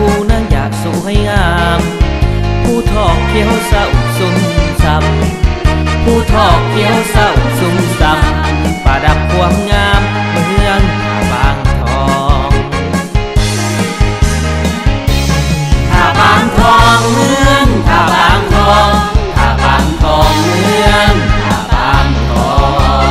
ผู้นั้นอยากสวยงามผู้ทองเขียวเศร้าซุ่มซ้ำผู้ทองเขียวเศร้าซุ่มซ้ำประดับความงามเมืองบางทองท่าบางทองเมืองท่าบางทองท่าบางทองเมืองท่าบางทอง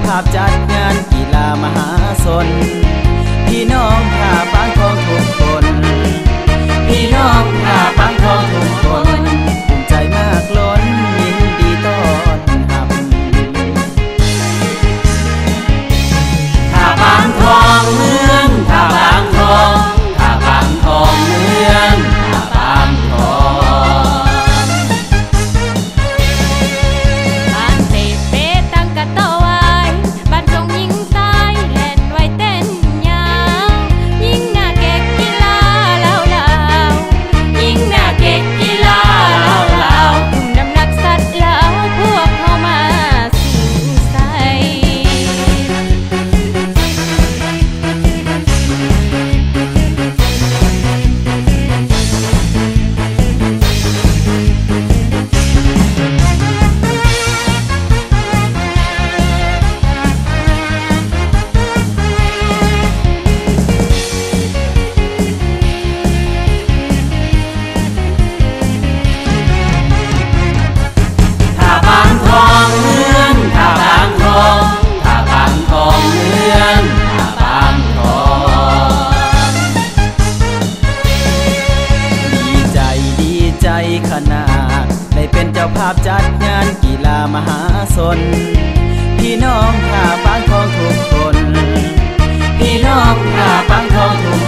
ภาพจัดงานกีฬามหาชนพี่น้องท่าบางทองทุกคนพี่น้องท่าบางทองทุกคนภูมิใจมากล้นยินดีต้อนรับท่าบางทองเมืองท่าบางทองท่าบางทองเมืองท่าบางทองบ้านเตเปตั้งกะโตขนาดได้เป็นเจ้าภาพจัดงานกีฬามหาชนพี่น้องท่าบางทองทุกคนพี่น้องท่าบางทองทุก